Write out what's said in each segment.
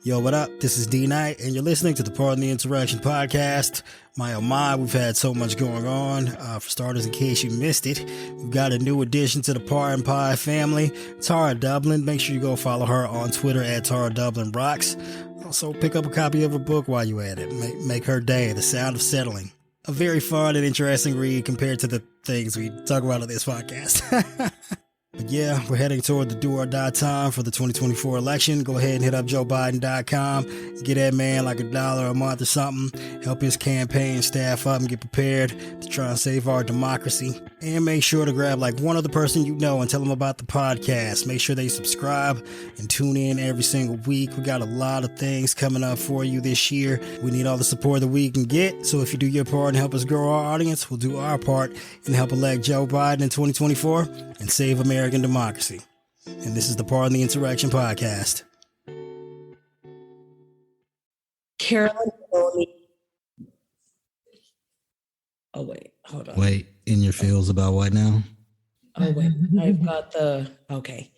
Yo, what up? This is D Knight, and you're listening to the Pardon the Interaction podcast. My oh my, we've had so much going on. For starters, in case you missed it, we've got a new addition to the Pardon Pie family, Tara Dublin. Make sure you go follow her on Twitter at Tara Dublin Rocks. Also, pick up a copy of her book while you're at it. Make her day, The Sound of Settling. A very fun and interesting read compared to the things we talk about on this podcast. But yeah, we're heading toward the do or die time for the 2024 election. Go ahead and hit up JoeBiden.com. Get that man like $1 a month or something. Help his campaign staff up and get prepared to try and save our democracy. And make sure to grab like one other person you know and tell them about the podcast. Make sure they subscribe and tune in every single week. We got a lot of things coming up for you this year. We need all the support that we can get. So if you do your part and help us grow our audience, we'll do our part and help elect Joe Biden in 2024 and save American democracy. And this is the Pardon the Interaction podcast. Carolyn Maloney. Oh, wait, hold on. Wait, in your feels about what now? Oh, wait, I've got okay.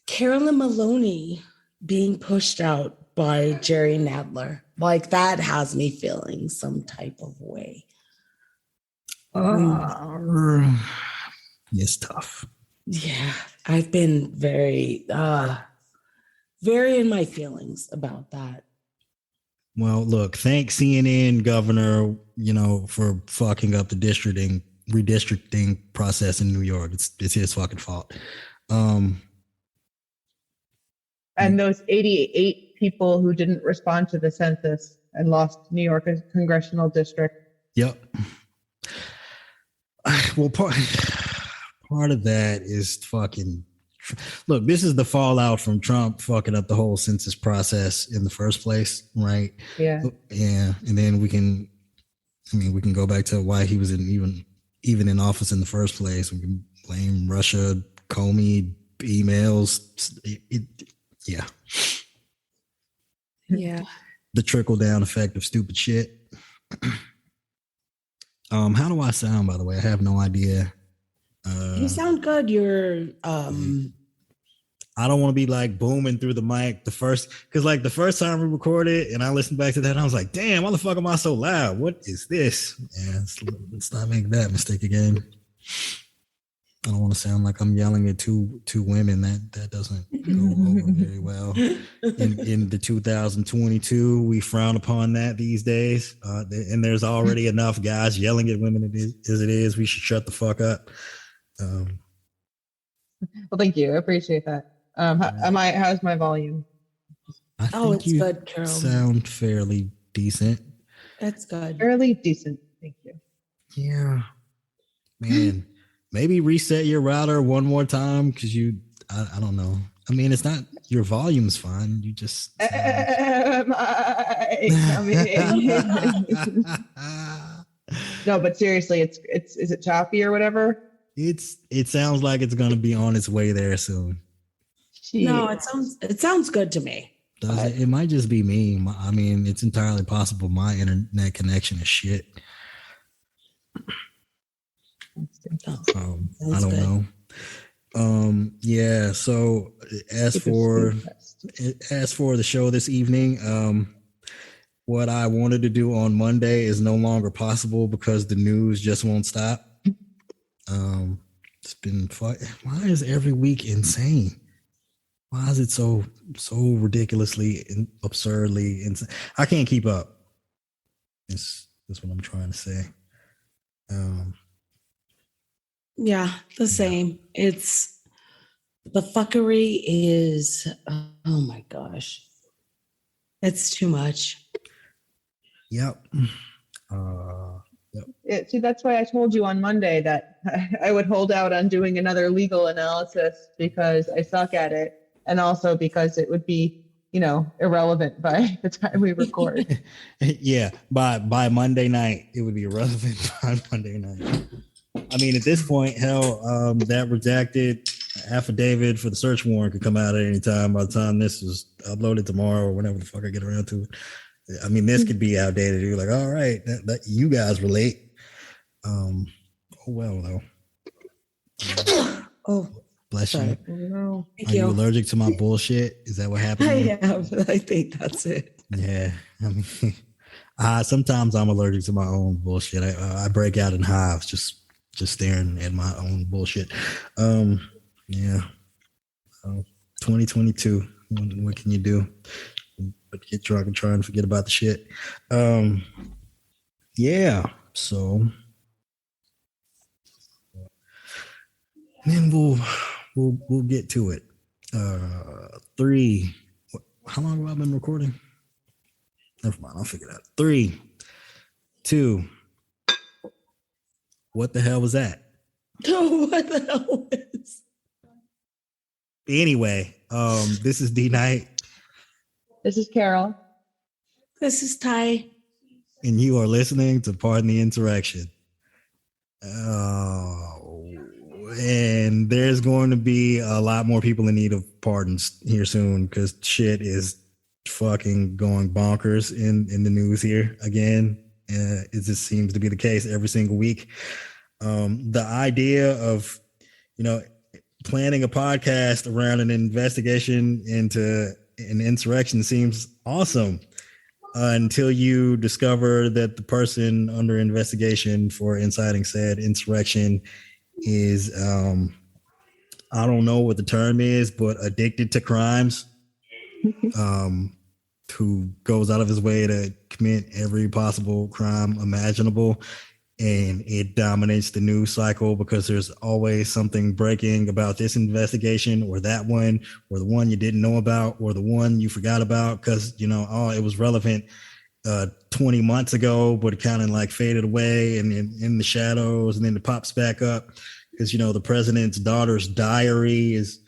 Carolyn Maloney being pushed out by Jerry Nadler. Like, that has me feeling some type of way. It's tough. Yeah, I've been very in my feelings about that. Well, look, thank CNN governor, for fucking up the redistricting process in New York. It's his fucking fault. And those 88 people who didn't respond to the census and lost New York as a congressional district. Yep. Well, part of that is fucking. Look, this is the fallout from Trump fucking up the whole census process in the first place, right? Yeah. Yeah, and then we can go back to why he was even in office in the first place. We can blame Russia, Comey, emails. Yeah. Yeah. The trickle down effect of stupid shit. How do I sound, by the way? I have no idea. You sound good. You're I don't want to be like booming through the mic the first time we recorded and I listened back to that, I was like, damn, why the fuck am I so loud? What is this? Yeah, let's not make that mistake again. I don't want to sound like I'm yelling at two women. That doesn't go over very well. In the 2022, we frown upon that these days. And there's already enough guys yelling at women as it is. We should shut the fuck up. Well, thank you. I appreciate that. How's my volume? I think it's good, Carol. Sound fairly decent. That's good. Fairly decent. Thank you. Yeah. Man, maybe reset your router one more time because I don't know. I mean, it's not your volume's fine. You just No, but seriously, it's is it choppy or whatever? It sounds like it's gonna be on its way there soon. No, it sounds good to me. It might just be me. I mean, it's entirely possible my internet connection is shit. I don't know. Yeah. So as for the show this evening, what I wanted to do on Monday is no longer possible because the news just won't stop. It's been fun. Why is every week insane? Why is it so ridiculously and absurdly insane? I can't keep up. That's what I'm trying to say. Yeah, the same. It's the fuckery is, oh my gosh. It's too much. Yep. Yeah, see, that's why I told you on Monday that I would hold out on doing another legal analysis because I suck at it. And also because it would be, irrelevant by the time we record. Yeah, by Monday night, it would be irrelevant by Monday night. I mean, at this point, hell, that redacted affidavit for the search warrant could come out at any time. By the time this is uploaded tomorrow or whenever the fuck I get around to it, I mean, this could be outdated. You're like, all right, that you guys relate. Oh well, though. Oh, Bless you. Sorry. No. Thank Are you you. allergic to my bullshit? Is that what happened? I am. I think that's it. Yeah. I mean, sometimes I'm allergic to my own bullshit. I break out in hives just staring at my own bullshit. Yeah. 2022. What can you do? But get drunk and try and forget about the shit. Yeah. So then we'll get to it. 3. How long have I been recording? Never mind. I'll figure it out. 3, 2. What the hell was that? What the hell is? Anyway, this is D Night, This is Carol. This is Ty. and you are listening to Pardon the Insurrection. And there's going to be a lot more people in need of pardons here soon because shit is fucking going bonkers in the news here again. It just seems to be the case every single week. The idea of, planning a podcast around an investigation into an insurrection seems awesome until you discover that the person under investigation for inciting said insurrection is, I don't know what the term is, but addicted to crimes, who goes out of his way to commit every possible crime imaginable. And it dominates the news cycle because there's always something breaking about this investigation or that one, or the one you didn't know about, or the one you forgot about because, it was relevant 20 months ago, but it kind of like faded away and in the shadows, and then it pops back up because, the president's daughter's diary is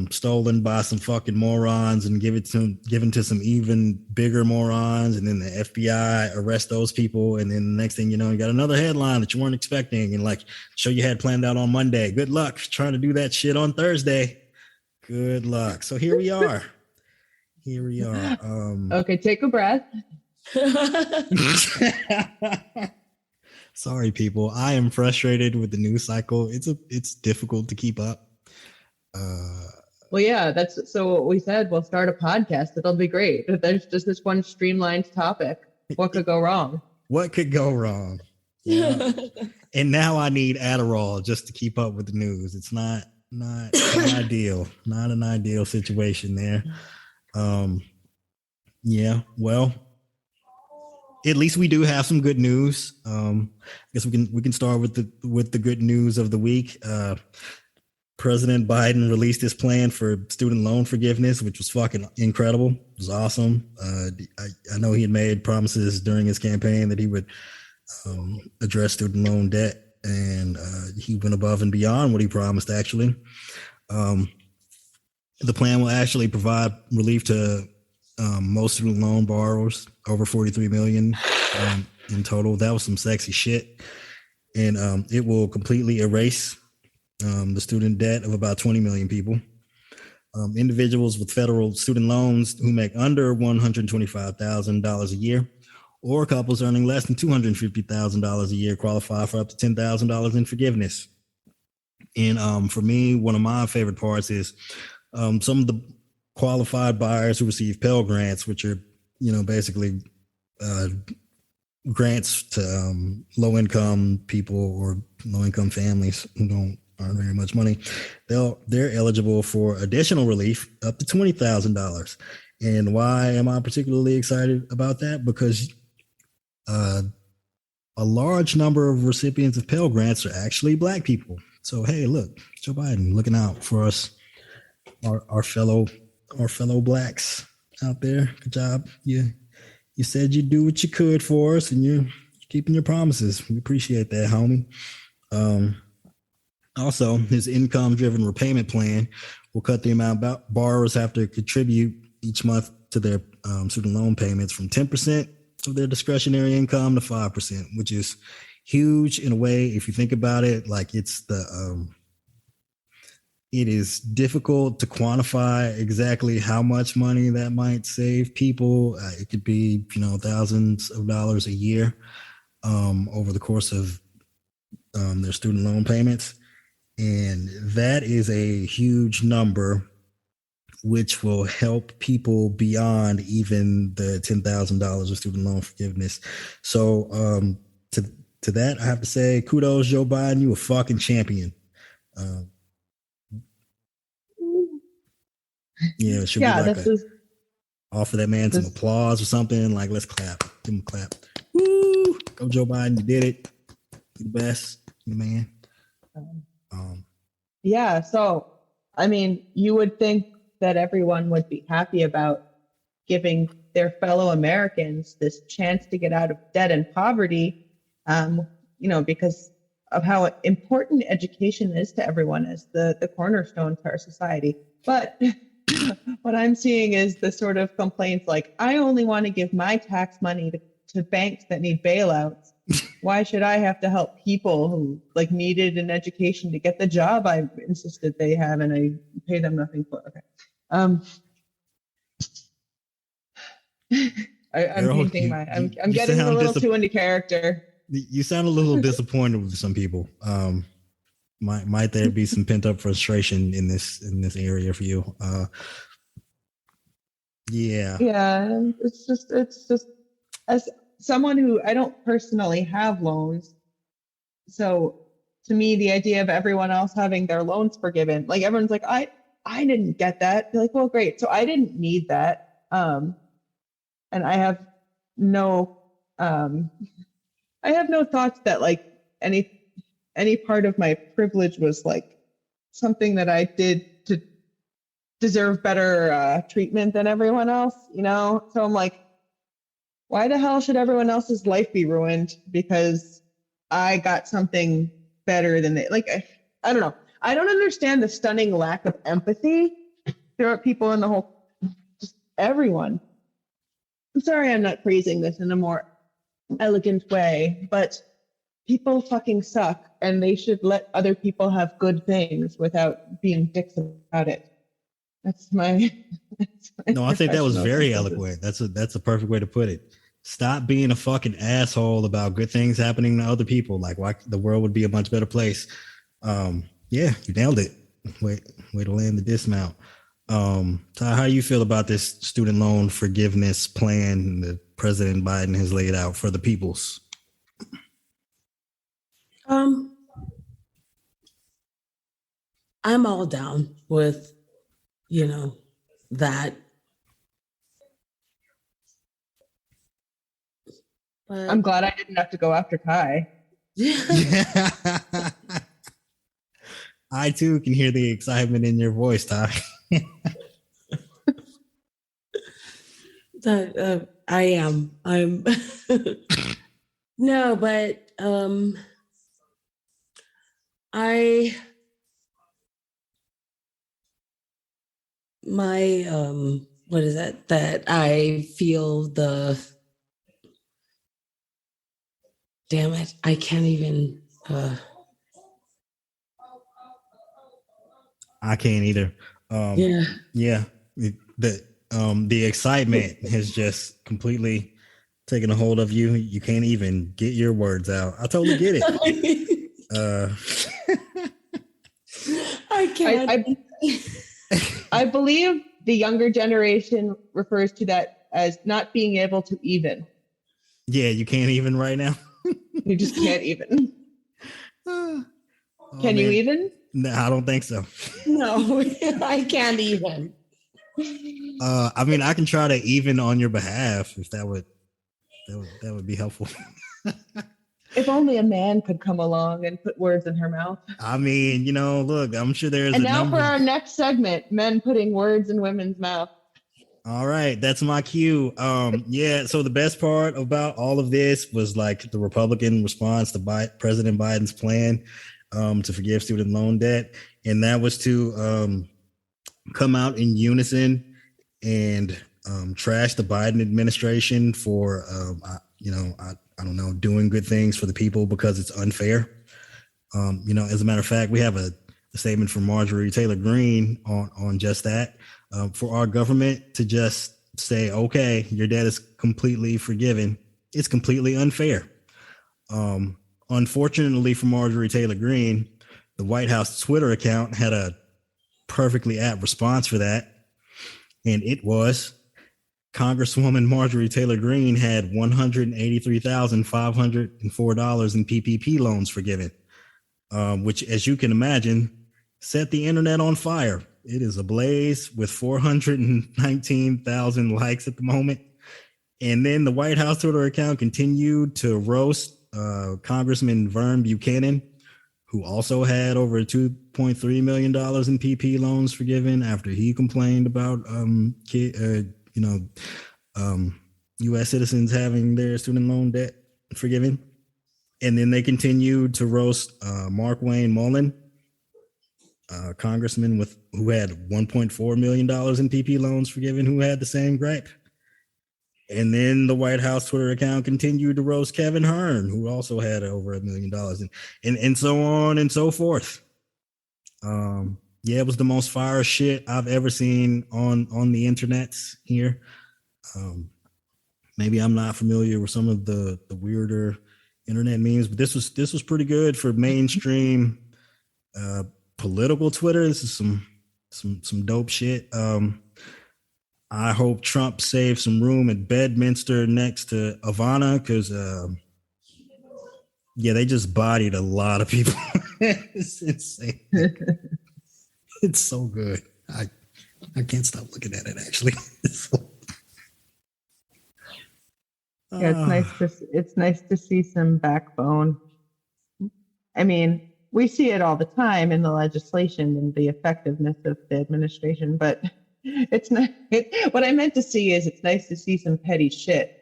stolen by some fucking morons and given to some even bigger morons, and then the FBI arrest those people, and then the next thing you know, you got another headline that you weren't expecting, and like show you had planned out on Monday. Good luck trying to do that shit on Thursday. Good luck. So here we are. Okay, take a breath. Sorry, people. I am frustrated with the news cycle. It's difficult to keep up. Well, yeah, that's so what we said. We'll start a podcast. It'll be great. If there's just this one streamlined topic, what could go wrong? What could go wrong? Yeah. And now I need Adderall just to keep up with the news. It's not ideal. Not an ideal situation there. Yeah, well, at least we do have some good news. I guess we can start with the good news of the week. President Biden released his plan for student loan forgiveness, which was fucking incredible. It was awesome. I know he had made promises during his campaign that he would address student loan debt, and he went above and beyond what he promised, actually. The plan will actually provide relief to most student loan borrowers, over 43 million in total. That was some sexy shit. And it will completely erase the student debt of about 20 million people. Individuals with federal student loans who make under $125,000 a year, or couples earning less than $250,000 a year, qualify for up to $10,000 in forgiveness. And for me, one of my favorite parts is some of the qualified buyers who receive Pell Grants, which are, basically grants to low-income people or low-income families who don't earn very much money. They're eligible for additional relief up to $20,000. And why am I particularly excited about that? Because a large number of recipients of Pell Grants are actually Black people. So hey, look, Joe Biden looking out for us, our fellow Blacks out there. Good job. You said you'd do what you could for us, and you're keeping your promises. We appreciate that, homie. Also, his income-driven repayment plan will cut the amount borrowers have to contribute each month to their student loan payments from 10% of their discretionary income to 5%, which is huge in a way. If you think about it, like it is difficult to quantify exactly how much money that might save people. It could be, thousands of dollars a year over the course of their student loan payments. And that is a huge number, which will help people beyond even the $10,000 of student loan forgiveness. So to that, I have to say, kudos, Joe Biden, you a fucking champion. Yeah, it should be like offer that man some applause or something. Like, let's clap. Give him a clap. Woo! Go, Joe Biden. You did it. You're the best. You the man. Yeah. So, I mean, you would think that everyone would be happy about giving their fellow Americans this chance to get out of debt and poverty, because of how important education is to everyone as the cornerstone to our society. But what I'm seeing is the sort of complaints like, I only want to give my tax money to banks that need bailouts. Why should I have to help people who needed an education to get the job I insisted they have and I pay them nothing for? Okay. I'm painting I'm getting a little too into character. You sound a little disappointed with some people. Might there be some pent up frustration in this area for you? Yeah. It's just as someone who I don't personally have loans, so to me the idea of everyone else having their loans forgiven, everyone's like, I didn't get that. You're like, well, great. So I didn't need that, and I have no thoughts that any part of my privilege was something that I did to deserve better treatment than everyone else, So I'm like, why the hell should everyone else's life be ruined because I got something better than they? I don't know. I don't understand the stunning lack of empathy throughout people in the whole, just everyone. I'm sorry I'm not phrasing this in a more elegant way, but people fucking suck and they should let other people have good things without being dicks about it. That's my no, I think that was very eloquent. That's a perfect way to put it. Stop being a fucking asshole about good things happening to other people. Why the world would be a much better place. Yeah, you nailed it. Way to land the dismount. Ty, how you feel about this student loan forgiveness plan that President Biden has laid out for the peoples? I'm all down with, that. But I'm glad I didn't have to go after Kai. I too can hear the excitement in your voice, Ty. I am. I'm no, but what is that I feel damn it, I can't even I can't either. Yeah. The excitement has just completely taken a hold of you. You can't even get your words out. I totally get it. I can't. I believe the younger generation refers to that as not being able to even. Yeah, you can't even right now. You just can't even. Can you even? No, I don't think so. No, I can't even. I mean, I can try to even on your behalf if that would be helpful. If only a man could come along and put words in her mouth. I mean, look, I'm sure there's and now for our next segment, men putting words in women's mouth. All right, that's my cue. Yeah, so the best part about all of this was the Republican response to President Biden's plan to forgive student loan debt, and that was to come out in unison and trash the Biden administration for I don't know, doing good things for the people because it's unfair. As a matter of fact, we have a statement from Marjorie Taylor Greene on just that. For our government to just say, okay, your debt is completely forgiven, it's completely unfair. Unfortunately for Marjorie Taylor Greene, the White House Twitter account had a perfectly apt response for that. And it was Congresswoman Marjorie Taylor Greene had $183,504 in PPP loans forgiven, which, as you can imagine, set the internet on fire. It is ablaze with 419,000 likes at the moment. And then the White House Twitter account continued to roast Congressman Vern Buchanan, who also had over $2.3 million in PP loans forgiven after he complained about U.S. citizens having their student loan debt forgiven. And then they continued to roast Mark Wayne Mullen, congressman who had $1.4 million in PP loans forgiven, who had the same gripe. And then the White House Twitter account continued to roast Kevin Hearn, who also had over $1 million, and so on and so forth. It was the most fire shit I've ever seen on the internet here. Maybe I'm not familiar with some of the weirder internet memes, but this was pretty good for mainstream political Twitter. This is some dope shit. I hope Trump saves some room at Bedminster next to Ivana, because they just bodied a lot of people. It's insane. It's so good. I can't stop looking at it, actually. It's nice to see some backbone. I mean, we see it all the time in the legislation and the effectiveness of the administration, but it's not. What I meant to see is it's nice to see some petty shit.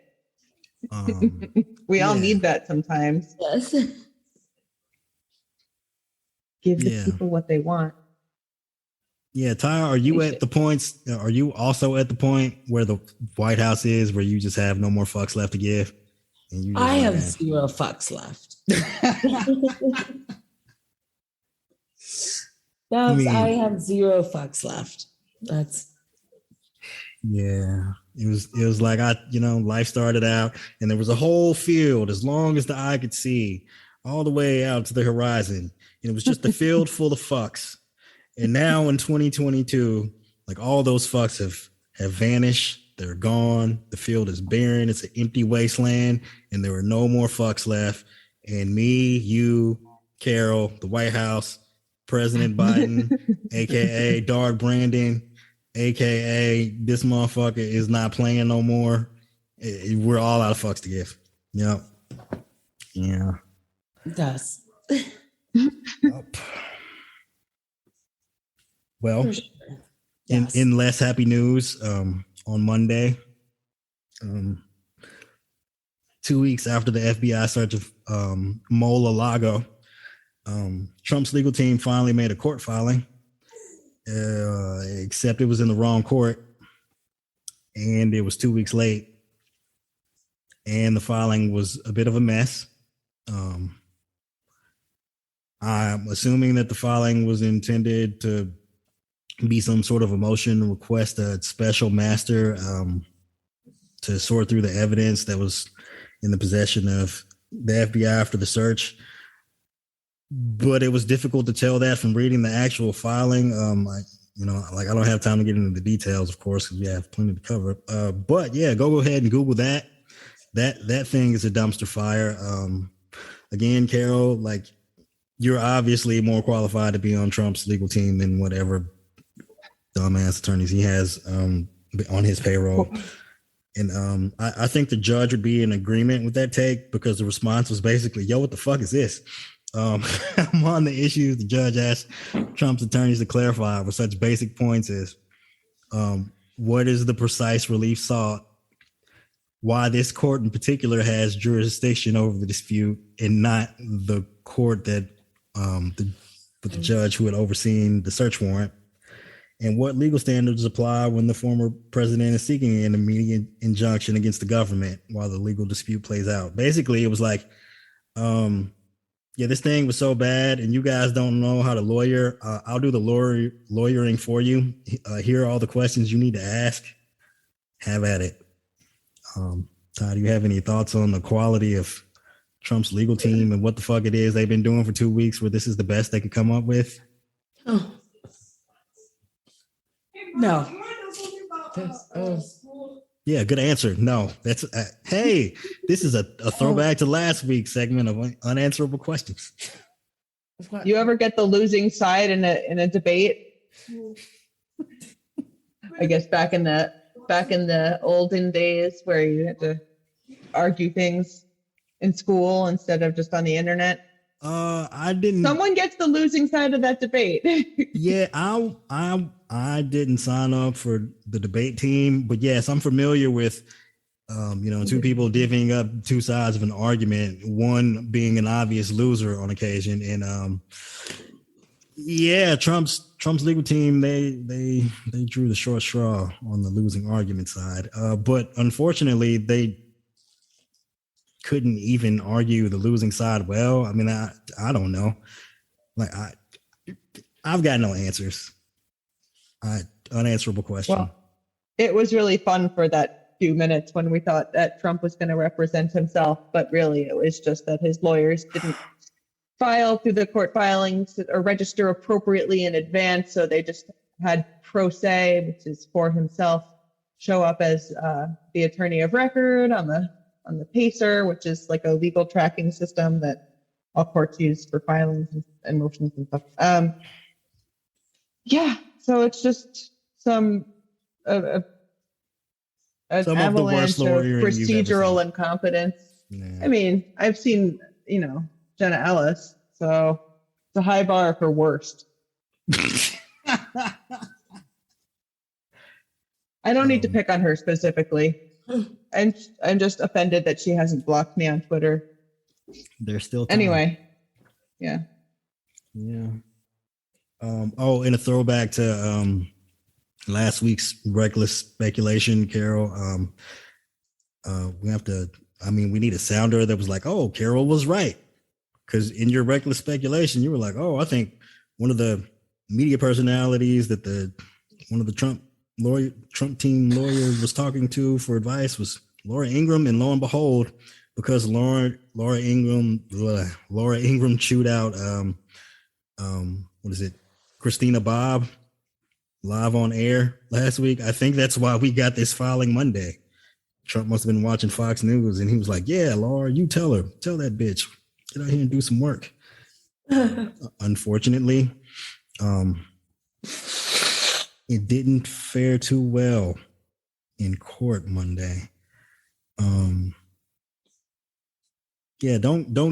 We all need that sometimes. Yes. Give the people what they want. Yeah, Ty, are you also at the point where the White House is, where you just have no more fucks left to give? And I have zero fucks left. I have zero fucks left. It was like life started out and there was a whole field as long as the eye could see all the way out to the horizon. And it was just a field full of fucks. And now in 2022, like, all those fucks have vanished. They're gone. The field is barren. It's an empty wasteland, and there are no more fucks left. And me, you, Carol, the White House, President Biden, aka Dark Brandon, aka this motherfucker is not playing no more. We're all out of fucks to give. Yep. Yeah. It does. Yep. Well, Sure. Yes. in less happy news, on Monday, 2 weeks after the FBI search of Mar-a-Lago, Trump's legal team finally made a court filing, except it was in the wrong court, and it was 2 weeks late, and the filing was a bit of a mess. I'm assuming that the filing was intended to be some sort of a motion to request a special master to sort through the evidence that was in the possession of the FBI after the search. But it was difficult to tell that from reading the actual filing. I don't have time to get into the details, of course, because we have plenty to cover. But yeah, go ahead and Google that. That thing is a dumpster fire. Again, Carol, like, you're obviously more qualified to be on Trump's legal team than whatever dumbass attorneys he has on his payroll. And I think the judge would be in agreement with that take, because the response was basically, yo, what the fuck is this? Among the issues the judge asked Trump's attorneys to clarify were such basic points as what is the precise relief sought, why this court in particular has jurisdiction over the dispute and not the court that the judge who had overseen the search warrant, and what legal standards apply when the former president is seeking an immediate injunction against the government while the legal dispute plays out. Basically, it was like, this thing was so bad and you guys don't know how to lawyer. I'll do the lawyering for you. Here are all the questions you need to ask. Have at it. Todd, do you have any thoughts on the quality of Trump's legal team and what the fuck it is they've been doing for 2 weeks, where this is the best they could come up with? Oh. No. Yeah, good answer. No, that's hey, this is a throwback to last week's segment of unanswerable questions. You ever get the losing side in a debate? I guess back in the olden days where you had to argue things in school instead of just on the internet. I didn't. Someone gets the losing side of that debate. Yeah, I didn't sign up for the debate team, but yes, I'm familiar with two people divvying up two sides of an argument, one being an obvious loser on occasion, and Trump's legal team they drew the short straw on the losing argument side, but unfortunately they couldn't even argue the losing side well. I mean, I don't know, like I've got no answers. Unanswerable question. Well, it was really fun for that few minutes when we thought that Trump was going to represent himself, but really it was just that his lawyers didn't file through the court filings or register appropriately in advance, so they just had pro se, which is for himself, show up as the attorney of record on the PACER, which is like a legal tracking system that all courts use for filings and motions and stuff. So it's just some an avalanche of procedural incompetence. Yeah. I mean, I've seen, Jenna Ellis, so it's a high bar for worst. I don't need to pick on her specifically. I'm just offended that she hasn't blocked me on Twitter. There's still time. Anyway. Yeah. Yeah. In a throwback to last week's reckless speculation, Carol, we need a sounder that was like, oh, Carol was right. Because in your reckless speculation, you were like, oh, I think one of the media personalities that one of the Trump team lawyers was talking to for advice was Laura Ingraham, and lo and behold, because Laura Ingraham chewed out Christina Bobb live on air last week. I think that's why we got this filing Monday. Trump must have been watching Fox News, and he was like, yeah, Laura, you tell that bitch, get out here and do some work. Unfortunately, it didn't fare too well in court Monday. Don't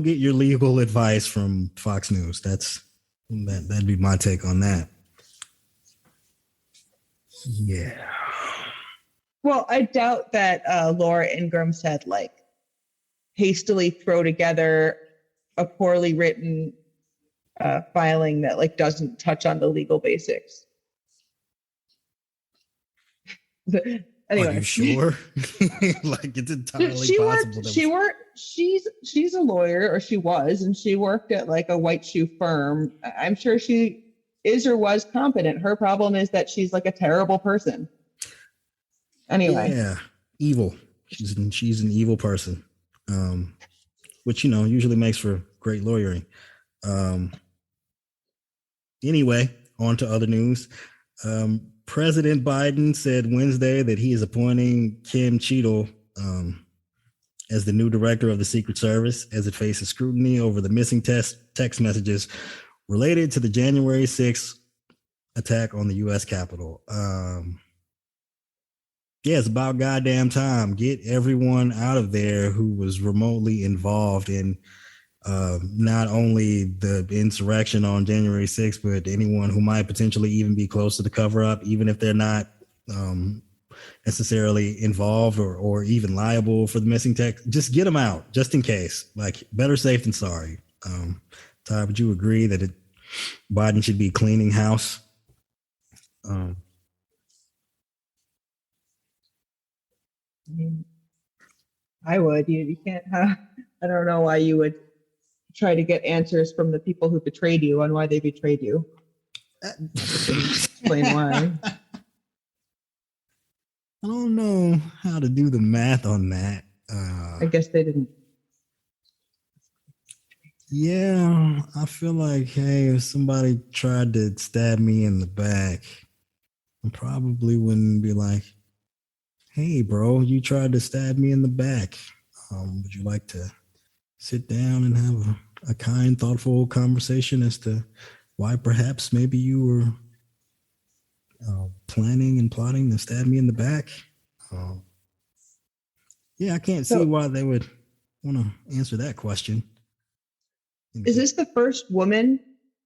get your legal advice from Fox News. That'd be my take on that. Yeah. Well, I doubt that Laura Ingraham said hastily throw together a poorly written filing that doesn't touch on the legal basics. Anyway, are you sure? It's entirely possible. She's a lawyer, or she was, and she worked at a white shoe firm. I'm sure she is or was competent. Her problem is that she's a terrible person. Anyway. Yeah, evil. She's an evil person, which usually makes for great lawyering. Anyway, on to other news. President Biden said Wednesday that he is appointing Kim Cheadle as the new director of the Secret Service as it faces scrutiny over the missing text messages related to the January 6th attack on the U.S. Capitol. It's about goddamn time. Get everyone out of there who was remotely involved in not only the insurrection on January 6th, but anyone who might potentially even be close to the cover up, even if they're not necessarily involved or even liable for the missing text. Just get them out, just in case. Better safe than sorry. Ty, would you agree that Biden should be cleaning house? I would. You can't have. I don't know why you would try to get answers from the people who betrayed you on why they betrayed you. Explain why. I don't know how to do the math on that. I guess they didn't Yeah, I feel like, hey, if somebody tried to stab me in the back, I probably wouldn't be like, hey, bro, you tried to stab me in the back. Would you like to sit down and have a kind, thoughtful conversation as to why perhaps maybe you were planning and plotting to stab me in the back? Yeah, I can't see So why they would want to answer that question. is this the first woman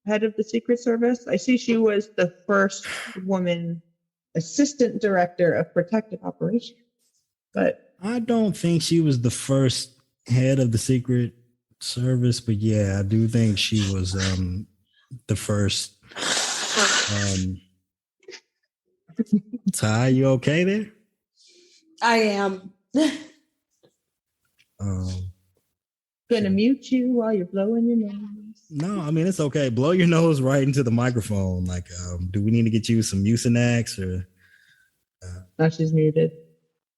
head of the Secret Service? I see she was the first woman assistant director of protective operations, but I don't think she was the first head of the Secret Service, but yeah, I do think she was the first. Ty, you okay there? I am. gonna mute you while you're blowing your nose. No, I mean it's okay. Blow your nose right into the microphone. Like, do we need to get you some Mucinex or? No, she's muted.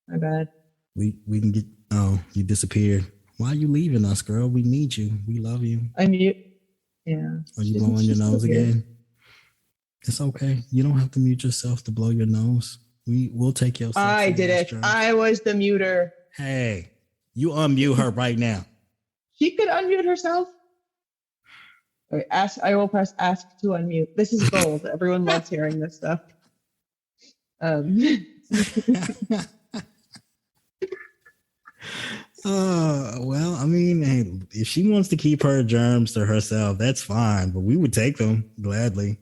My bad. We can get. Oh, you disappeared. Why are you leaving us, girl? We need you. We love you. I mute. Yeah. Are you blowing your nose again? It's okay. You don't have to mute yourself to blow your nose. We'll take your. I did it. Turn. I was the muter. Hey, you unmute her right now. She could unmute herself. Wait, I will press ask to unmute. This is gold. Everyone loves hearing this stuff. Well, I mean, hey, if she wants to keep her germs to herself, that's fine. But we would take them gladly.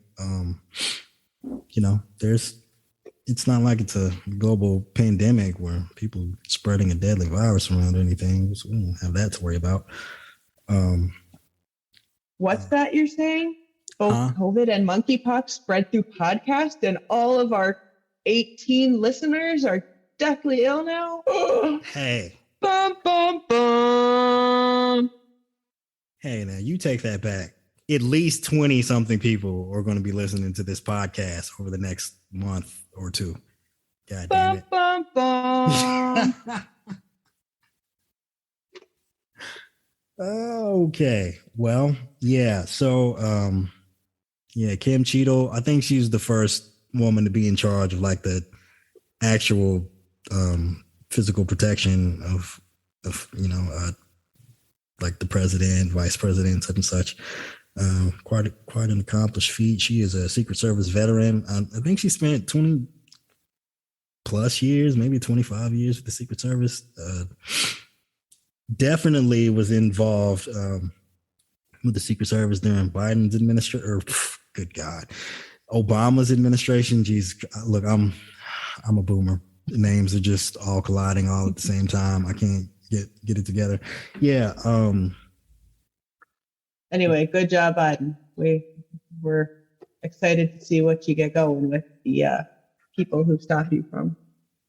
It's not like it's a global pandemic where people spreading a deadly virus around or anything. So we don't have that to worry about. What's that you're saying? Both COVID and monkeypox spread through podcast, and all of our 18 listeners are deathly ill now? Hey. Bum, bum, bum. Hey, now you take that back. At least 20 something people are going to be listening to this podcast over the next month or two. God damn it. Bum, bum, bum. Okay. Well, yeah. So, Kim Cheadle, I think she's the first woman to be in charge of like the actual physical protection of like the president, vice president, such and such. Quite an accomplished feat. She is a Secret Service veteran. I think she spent 20 plus years, maybe 25 years with the Secret Service. Definitely was involved with the Secret Service during Biden's administration, or good God, Obama's administration. Jeez, look, I'm a boomer. The names are just all colliding all at the same time. I can't get it together. Yeah. Anyway, good job, Biden. We're excited to see what you get going with the people who stop you from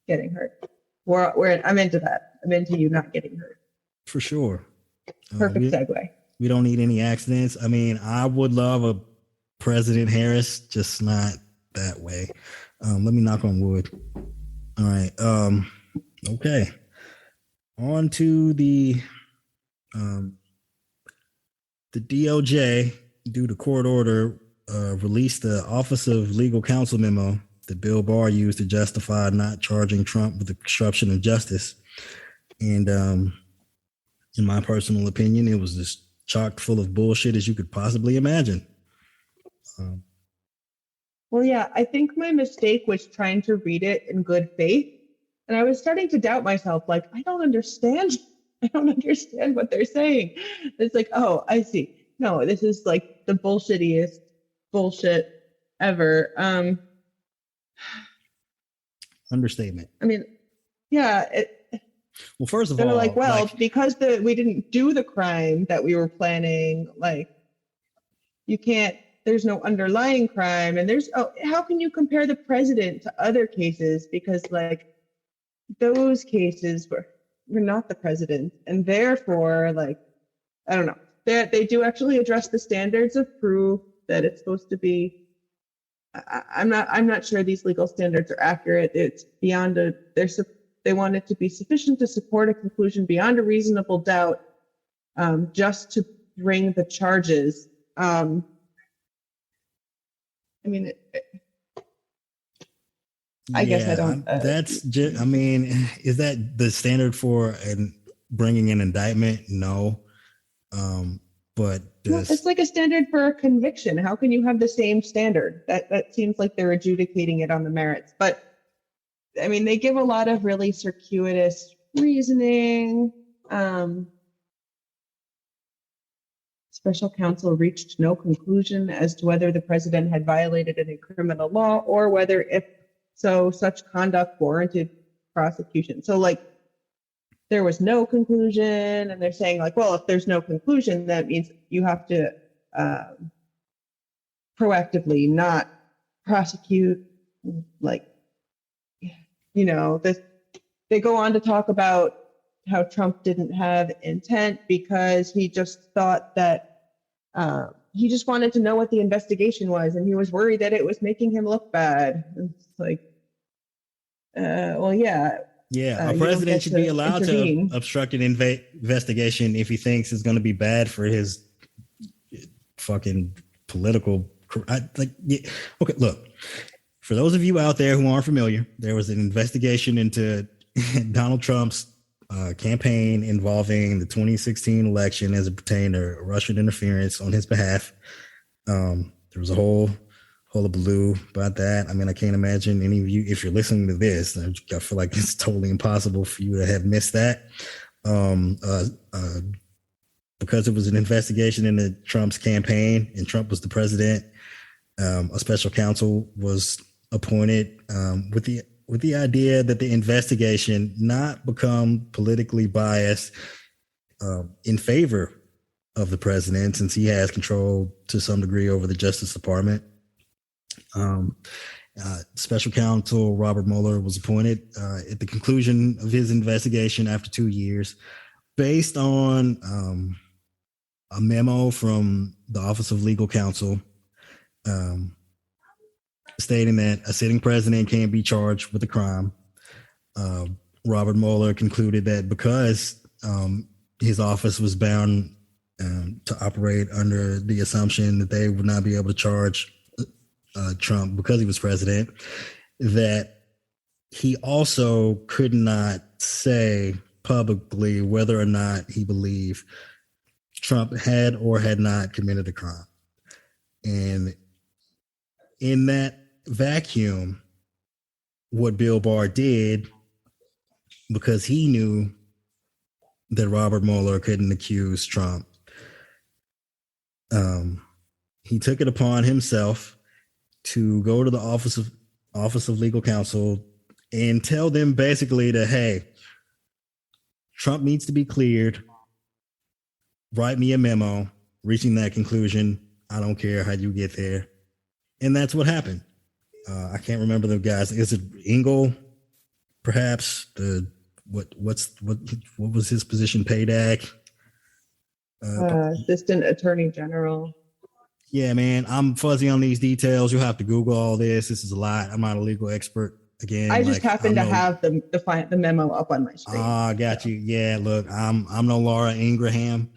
getting hurt. I'm into that. I'm into you not getting hurt. For sure. Perfect segue. We don't need any accidents. I mean, I would love a President Harris, just not that way. Let me knock on wood. All right. Okay. On to the DOJ, due to court order, released the Office of Legal Counsel memo that Bill Barr used to justify not charging Trump with obstruction of justice. And in my personal opinion, it was as chock full of bullshit as you could possibly imagine. Well, yeah, I think my mistake was trying to read it in good faith. And I was starting to doubt myself, like, I don't understand what they're saying. It's like, oh, I see. No, this is like the bullshittiest bullshit ever. Understatement. I mean, yeah. Well, first of all, like, well, because we didn't do the crime that we were planning, like, you can't, there's no underlying crime. And how can you compare the president to other cases? Because like those cases were not the president. And therefore, like, I don't know, they do actually address the standards of proof that it's supposed to be. I'm not sure these legal standards are accurate. It's beyond they want it to be sufficient to support a conclusion beyond a reasonable doubt, just to bring the charges. I mean, I guess I don't. That's just, I mean, is that the standard for bringing an indictment? No. But it's like a standard for a conviction. How can you have the same standard? That seems like they're adjudicating it on the merits. But I mean, they give a lot of really circuitous reasoning. Special counsel reached no conclusion as to whether the president had violated any criminal law or whether, if so, such conduct warranted prosecution. So, like, there was no conclusion, and they're saying, like, well, if there's no conclusion, that means you have to proactively not prosecute. Like, you know, they go on to talk about how Trump didn't have intent because he just thought that he just wanted to know what the investigation was, and he was worried that it was making him look bad. It's like, well, yeah. Yeah, a president should be allowed to obstruct an investigation if he thinks it's going to be bad for his fucking political. Okay, look. For those of you out there who aren't familiar, there was an investigation into Donald Trump's campaign involving the 2016 election as it pertained to Russian interference on his behalf. There was a whole hullabaloo about that. I mean, I can't imagine any of you, if you're listening to this, I feel like it's totally impossible for you to have missed that. Because it was an investigation into Trump's campaign and Trump was the president, a special counsel was appointed with the idea that the investigation not become politically biased in favor of the president, since he has control to some degree over the Justice Department. Special counsel Robert Mueller was appointed at the conclusion of his investigation after 2 years, based on a memo from the Office of Legal Counsel stating that a sitting president can't be charged with a crime. Robert Mueller concluded that because his office was bound to operate under the assumption that they would not be able to charge Trump because he was president, that he also could not say publicly whether or not he believed Trump had or had not committed a crime. And in that vacuum, what Bill Barr did, because he knew that Robert Mueller couldn't accuse Trump, he took it upon himself to go to the Office of Legal Counsel and tell them basically that, hey, Trump needs to be cleared. Write me a memo reaching that conclusion. I don't care how you get there. And that's what happened. I can't remember the guys. Is it Engel? Perhaps what was his position? Payback? Assistant Attorney General. Yeah, man, I'm fuzzy on these details. You'll have to Google all this. This is a lot. I'm not a legal expert. Again, I just happen to have the memo up on my screen. Ah, got you. Yeah, look, I'm no Laura Ingraham.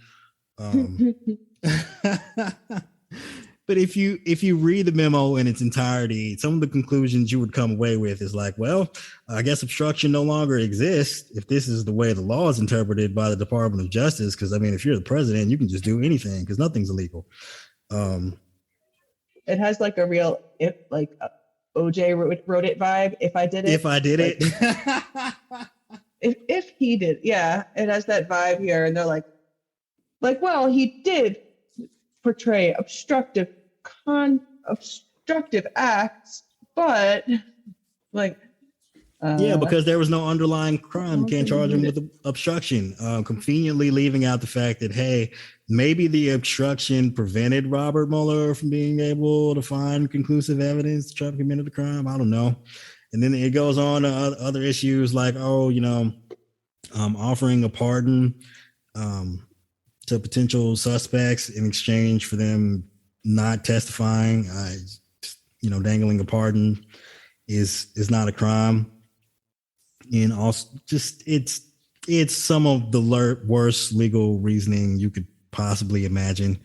But if you read the memo in its entirety, some of the conclusions you would come away with is like, well, I guess obstruction no longer exists if this is the way the law is interpreted by the Department of Justice. Because I mean, if you're the president, you can just do anything because nothing's illegal. It has like a real OJ wrote it vibe. If I did it, if he did, yeah, it has that vibe here, and they're like, well, he did portray obstructive acts, but yeah, because there was no underlying crime. You can't charge him with obstruction. Conveniently leaving out the fact that, hey, maybe the obstruction prevented Robert Mueller from being able to find conclusive evidence Trump committed the crime. I don't know. And then it goes on to other issues like, offering a pardon to potential suspects in exchange for them not testifying. Dangling a pardon is not a crime. And also, just it's some of the worst legal reasoning you could possibly imagine.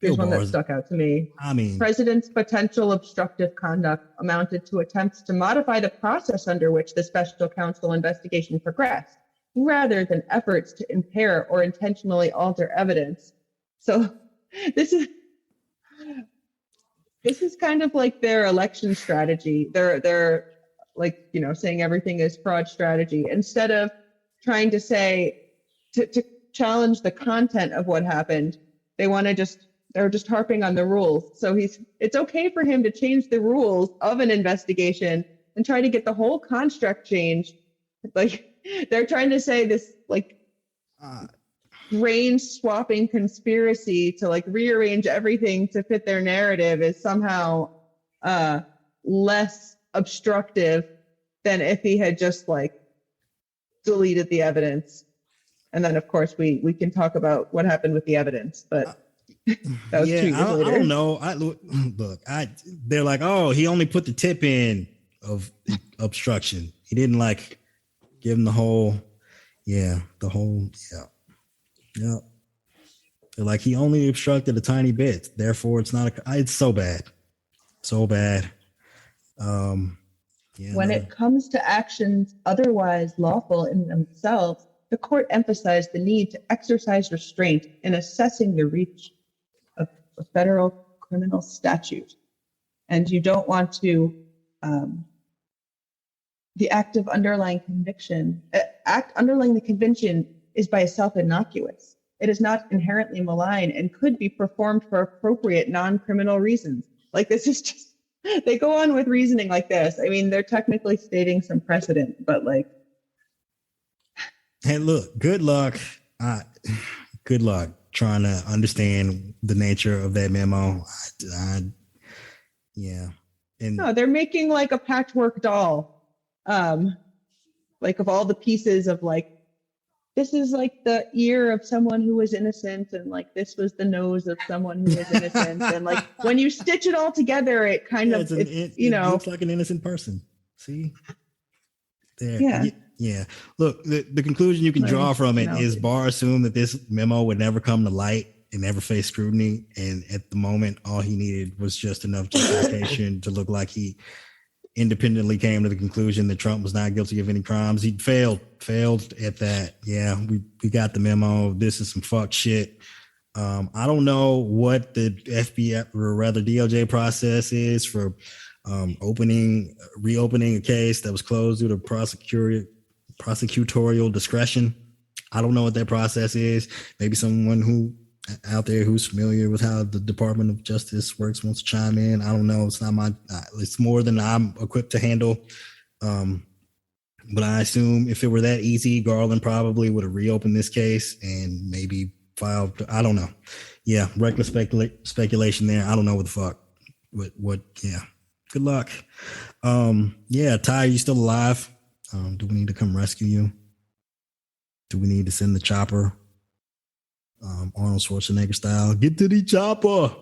Here's one that stuck out to me. I mean, President's potential obstructive conduct amounted to attempts to modify the process under which the special counsel investigation progressed, rather than efforts to impair or intentionally alter evidence. So this is kind of like their election strategy. They're like, saying everything is fraud strategy, instead of trying to say to challenge the content of what happened. They're just harping on the rules. So it's okay for him to change the rules of an investigation and try to get the whole construct changed. Like, they're trying to say this range swapping conspiracy to rearrange everything to fit their narrative is somehow less obstructive than if he had just deleted the evidence. And then of course we can talk about what happened with the evidence, but that was 2 years later. I don't know. They're like, oh, he only put the tip in of obstruction. He didn't give him the whole. They're like, he only obstructed a tiny bit. Therefore, it's not it's so bad. So bad. When it comes to actions otherwise lawful in themselves, the court emphasized the need to exercise restraint in assessing the reach of a federal criminal statute. And you don't want to, the act underlying the conviction is by itself innocuous. It is not inherently malign and could be performed for appropriate non-criminal reasons. This is just, they go on with reasoning like this. I mean, they're technically stating some precedent, but hey, look, good luck. Good luck trying to understand the nature of that memo. And no, they're making a patchwork doll, of all the pieces of this is the ear of someone who was innocent, and this was the nose of someone who was innocent, and when you stitch it all together, it kind of it looks like an innocent person. See, there, yeah. Look, the conclusion you can draw from it is Barr assumed that this memo would never come to light and never face scrutiny, and at the moment, all he needed was just enough justification to look like he independently came to the conclusion that Trump was not guilty of any crimes. He failed at that. Yeah, we got the memo. This is some fuck shit. I don't know what the FBI or rather DOJ process is for reopening a case that was closed due to prosecutorial discretion. I don't know what that process is. Maybe someone who out there who's familiar with how the Department of Justice works wants to chime in. I don't know. It's not it's more than I'm equipped to handle. But I assume if it were that easy, Garland probably would have reopened this case and maybe filed. I don't know. Yeah. Reckless speculation there. I don't know what the fuck. Yeah. Good luck. Ty, are you still alive? Do we need to come rescue you? Do we need to send the chopper? Arnold Schwarzenegger style. Get to the chopper.